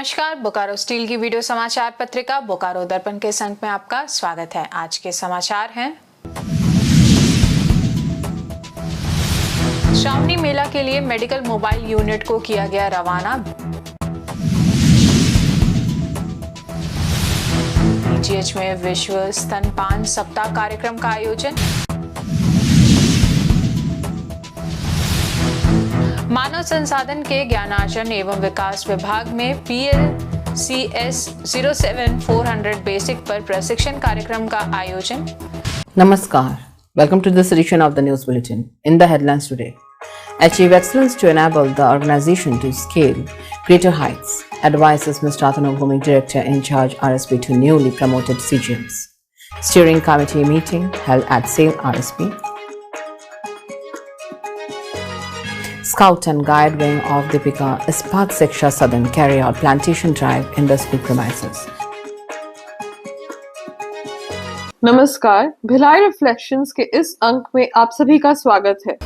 नमस्कार, बोकारो स्टील की वीडियो समाचार पत्रिका बोकारो दर्पण के संग में आपका स्वागत है। आज के समाचार हैं। श्रावणी मेला के लिए मेडिकल मोबाइल यूनिट को किया गया रवाना। बीजीएच में विश्व स्तनपान सप्ताह कार्यक्रम का आयोजन। मानव संसाधन के ज्ञानार्जन एवं विकास विभाग में PLCS 07400 बेसिक पर प्रशिक्षण कार्यक्रम का आयोजन। Namaskar. Welcome to this edition of the News Bulletin. In the headlines today, achieve excellence to enable the organization to scale greater heights, advises Mr. Atanu Bhumik, Director in Charge RSP to newly promoted CGMs. Steering Committee meeting held at SAIL RSP. Scout and Guide Wing of Deepika Ispat Shiksha Sadan carry out plantation drive in the school premises. नमस्कार, Bhilai reflections के इस अंक में आप सभी का स्वागत है।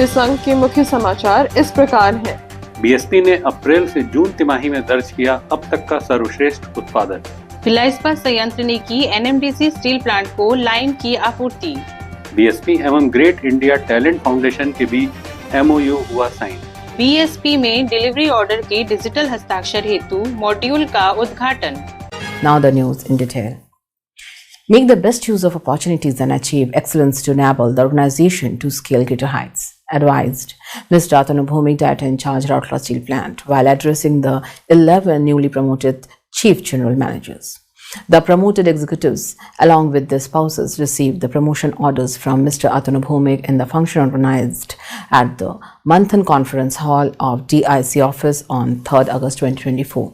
इस अंक के मुख्य समाचार इस प्रकार हैं। बीएसपी ने अप्रैल से जून तिमाही में दर्ज किया अब तक का सर्वश्रेष्ठ उत्पादन। भिलाई इस्पात संयंत्र ने की NMDC स्टील प्लांट को लाइन की आपूर्ति। बीएसपी एवं ग्रेट इंडिया टैलेंट फाउंडेशन के बीच MOU हुआ साइन। BSP में डिलीवरी ऑर्डर के डिजिटल हस्ताक्षर हेतु मॉड्यूल का उद्घाटन। Now the news in detail. Make the best use of opportunities and achieve excellence to enable the organization to scale greater heights, advised Mr. Atanu Bhumik, Director in Charge Rourkela Steel Plant, while addressing the 11 newly promoted Chief General Managers. The promoted executives, along with their spouses, received the promotion orders from Mr. Atanu Bhumik in the function organized at the Manthan Conference Hall of DIC office on 3rd August 2024.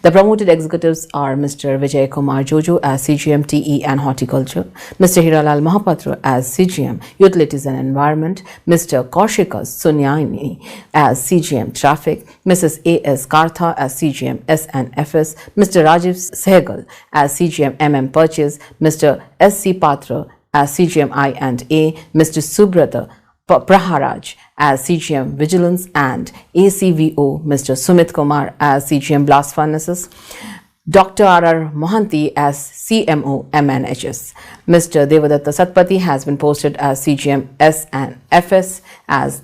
The promoted executives are Mr. Vijay Kumar Jojo as CGM TE and Horticulture, Mr. Hiralal Mahapatra as CGM Utilities and Environment, Mr. Kaushika Sunyani as CGM Traffic, Mrs. A.S. Kartha as CGM SNFS, Mr. Rajiv Sehgal as CGM MM Purchase, Mr. S.C. Patra as CGM I&A, Mr. Subrata Praharaj as CGM Vigilance and ACVO Mr. Sumit Kumar as CGM Blast Furnaces, Dr. R.R. Mohanty as CMO MNHS. Mr. Devadatta Satpathy has been posted as CGM SNFS as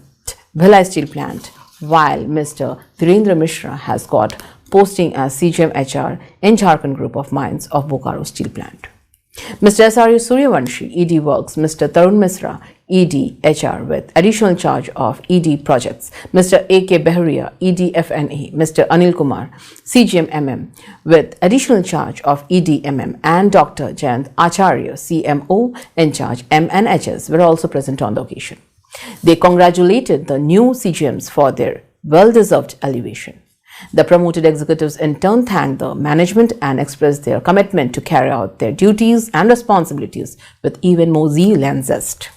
Bhilai Steel Plant, while Mr. Virendra Mishra has got posting as CGM HR in Jharkhand Group of Mines of Bokaro Steel Plant. Mr. S.R.U. Suryavanshi, ED Works, Mr. Tarun Misra, ED HR with additional charge of ED Projects, Mr. A.K. Behuria, ED FNE, Mr. Anil Kumar, CGM MM with additional charge of ED MM, and Dr. Jayant Acharya, CMO in charge MNHS were also present on the occasion. They congratulated the new CGMs for their well-deserved elevation. The promoted executives in turn thanked the management and expressed their commitment to carry out their duties and responsibilities with even more zeal and zest.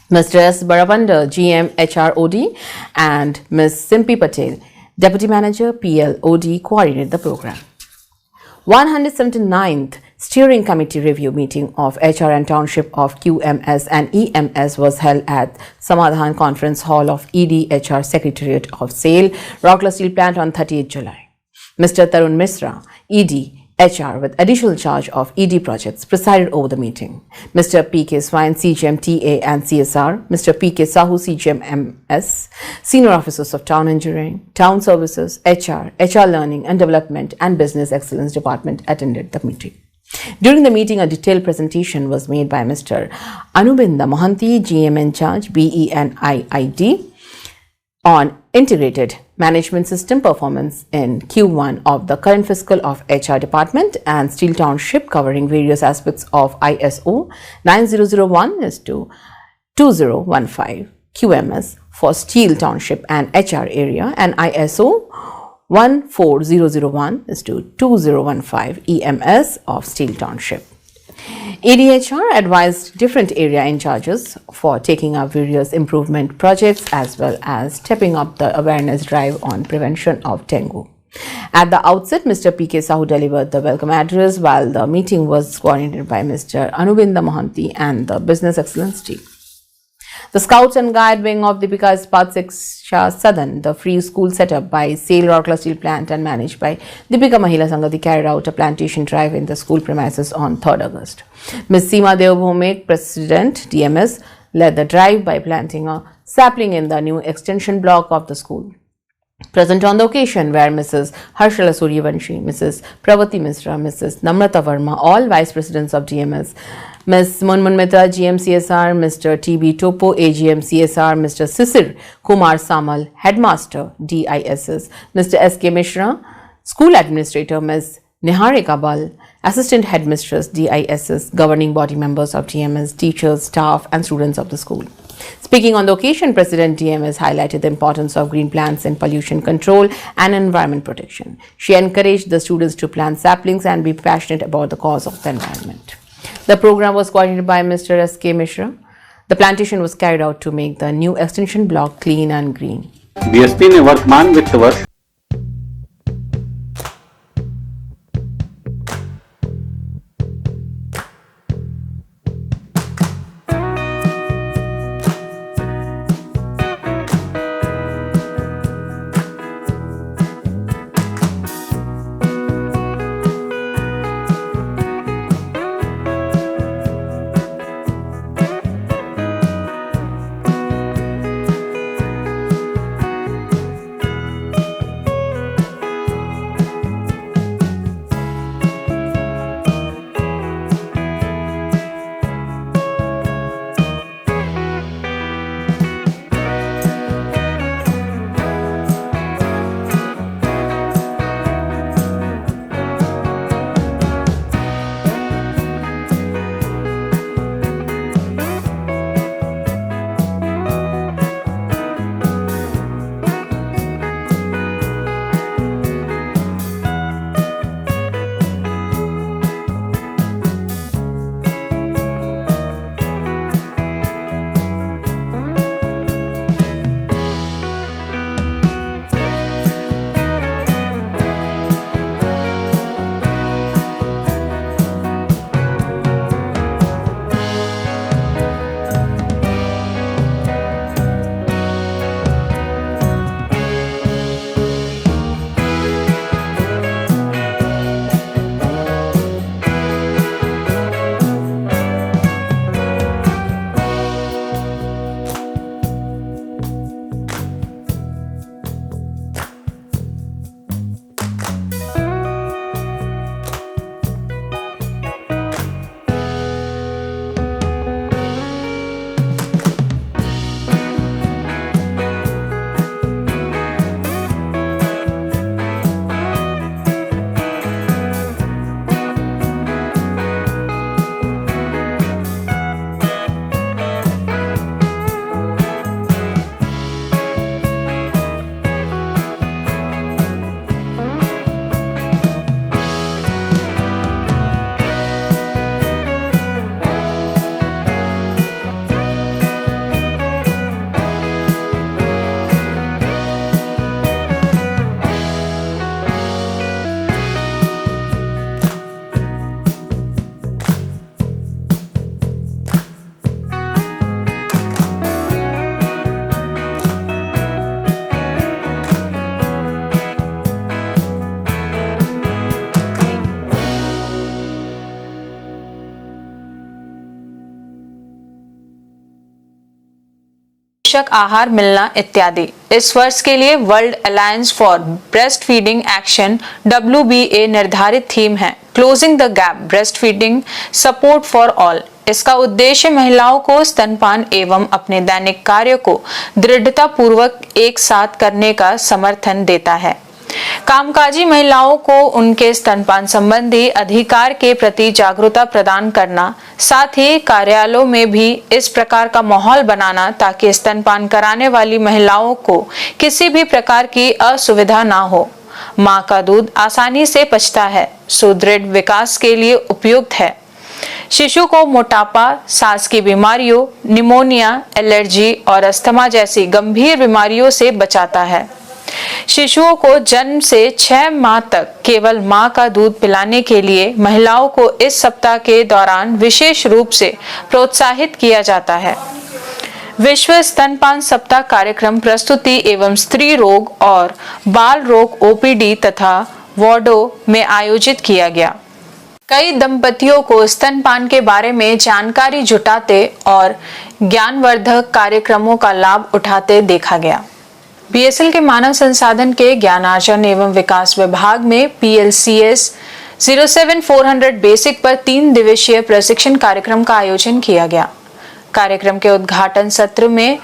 Mr. S. Baravanda, GM HROD, and Ms. Simpi Patel, Deputy Manager PLOD, coordinated the program. 179th Steering Committee Review meeting of HR and Township of QMS and EMS was held at Samadhan Conference Hall of EDHR Secretariat of SAIL, Rourkela Steel Plant on 30th July. Mr. Tarun Misra, ED HR with additional charge of ED projects, presided over the meeting. Mr. P.K. Swine, CGM TA and CSR, Mr. P.K. Sahu, CGM MS, Senior Officers of Town Engineering, Town Services, HR Learning and Development and Business Excellence Department attended the meeting. During the meeting, a detailed presentation was made by Mr. Anubinda Mohanty, GM in charge, BENIID, on integrated management system performance in Q1 of the current fiscal of HR department and Steel Township, covering various aspects of ISO 9001 is to 2015 QMS for Steel Township and HR area, and ISO 14001 is to 2015 EMS of Steel Township. EDHR advised different area in charges for taking up various improvement projects as well as stepping up the awareness drive on prevention of dengue. At the outset, Mr. P.K. Sahu delivered the welcome address, while the meeting was coordinated by Mr. Anubinda Mohanty and the Business Excellence team. The Scouts and Guide wing of Deepika Ispat Shiksha Sadan, the free school set up by SAIL Rourkela Steel Plant and managed by Deepika Mahila Sangati, carried out a plantation drive in the school premises on 3rd August. Ms. Seema Devbhomik, President DMS, led the drive by planting a sapling in the new extension block of the school. Present on the occasion were Mrs. Harshala Suryavanshi, Mrs. Pravati Misra, Mrs. Namrata Verma, all Vice Presidents of DMS, Ms. Munmun Mehta, GMCSR, Mr. T.B. Topo, AGM CSR, Mr. Sisir Kumar Samal, Headmaster, DISS, Mr. S.K. Mishra, School Administrator, Ms. Niharika Bal, Assistant Headmistress, DISS, Governing Body members of DMS, teachers, staff and students of the school. Speaking on the occasion, President DMS highlighted the importance of green plants in pollution control and environment protection. She encouraged the students to plant saplings and be passionate about the cause of the environment. The program was coordinated by Mr. S.K. Mishra. The plantation was carried out to make the new extension block clean and green. BSP ने वर्तमान वित्त वर्ष पोषक आहार मिलना इत्यादि। इस वर्ष के लिए world alliance for breast feeding action WBA निर्धारित थीम है closing the gap breast feeding support for all. इसका उद्देश्य महिलाओं को स्तनपान एवं अपने दैनिक कार्य को दृढ़ता पूर्वक एक साथ करने का समर्थन देता है। कामकाजी महिलाओं को उनके स्तनपान संबंधी अधिकार के प्रति जागरूकता प्रदान करना, साथ ही कार्यालयों में भी इस प्रकार का माहौल बनाना ताकि स्तनपान कराने वाली महिलाओं को किसी भी प्रकार की असुविधा ना हो। मां का दूध आसानी से पचता है, सुदृढ़ विकास के लिए उपयुक्त है। शिशु को मोटापा, सांस की बीमारियों, निमोनिया, एलर्जी और अस्थमा जैसी गंभीर बीमारियों से बचाता है। शिशुओं को जन्म से 6 माह तक केवल मां का दूध पिलाने के लिए महिलाओं को इस सप्ताह के दौरान विशेष रूप से प्रोत्साहित किया जाता है। विश्व स्तनपान सप्ताह कार्यक्रम प्रस्तुति एवं स्त्री रोग और बाल रोग ओपीडी तथा वार्डो में आयोजित किया गया। कई दंपतियों को स्तनपान के बारे में जानकारी जुटाते और ज्ञानवर्धक कार्यक्रमों का लाभ उठाते देखा गया। बीएसएल के मानव संसाधन के ज्ञानार्जन एवं विकास विभाग में PLCS 07400 बेसिक पर 3 दिवसीय प्रशिक्षण कार्यक्रम का आयोजन किया गया। कार्यक्रम के उद्घाटन सत्र में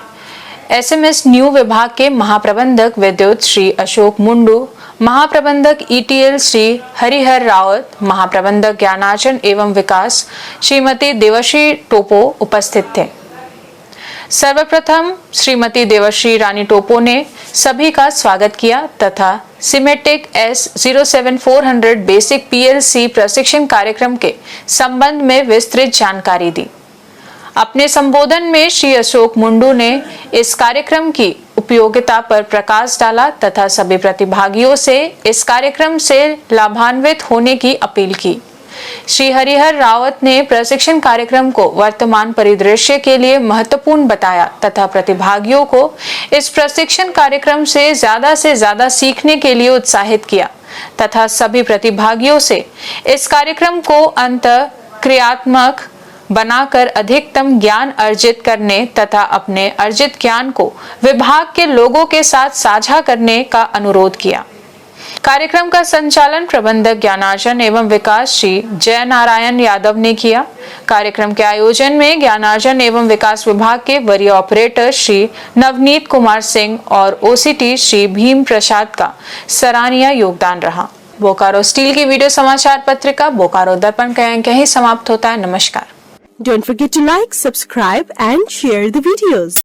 SMS न्यू विभाग के महाप्रबंधक विद्युत श्री अशोक मुंडू, महाप्रबंधक ETL श्री हरिहर रावत, महाप्रबंधक ज्ञानार्जन एवं विकास श्रीमती देवश्री टोपो उपस्थित थे। सर्वप्रथम श्रीमती देवश्री रानी टोपो ने सभी का स्वागत किया तथा सिमेटिक S 07400 बेसिक PLC प्रशिक्षण कार्यक्रम के संबंध में विस्तृत जानकारी दी। अपने संबोधन में श्री अशोक मुंडू ने इस कार्यक्रम की उपयोगिता पर प्रकाश डाला तथा सभी प्रतिभागियों से इस कार्यक्रम से लाभान्वित होने की अपील की। श्री हरिहर रावत ने प्रशिक्षण कार्यक्रम को वर्तमान परिदृश्य के लिए महत्वपूर्ण बताया तथा प्रतिभागियों को इस प्रशिक्षण कार्यक्रम से ज्यादा सीखने के लिए उत्साहित किया तथा सभी प्रतिभागियों से इस कार्यक्रम को अंतःक्रियात्मक बनाकर अधिकतम अर्जित अर्जित करने तथा अपने अर्जित ज्ञान को विभाग के लोगों के साथ साझा करने का अनुरोध किया। कार्यक्रम का संचालन प्रबंधक ज्ञानार्जन एवं विकास श्री जय नारायण यादव ने किया। कार्यक्रम के आयोजन में ज्ञानार्जन एवं विकास विभाग के वरीय ऑपरेटर श्री नवनीत कुमार सिंह और OCT श्री भीम प्रसाद का सराहनीय योगदान रहा। बोकारो स्टील की वीडियो समाचार पत्रिका बोकारो दर्पण का अंक यहीं समाप्त होता है। नमस्कार। Don't forget to like, subscribe and share the videos.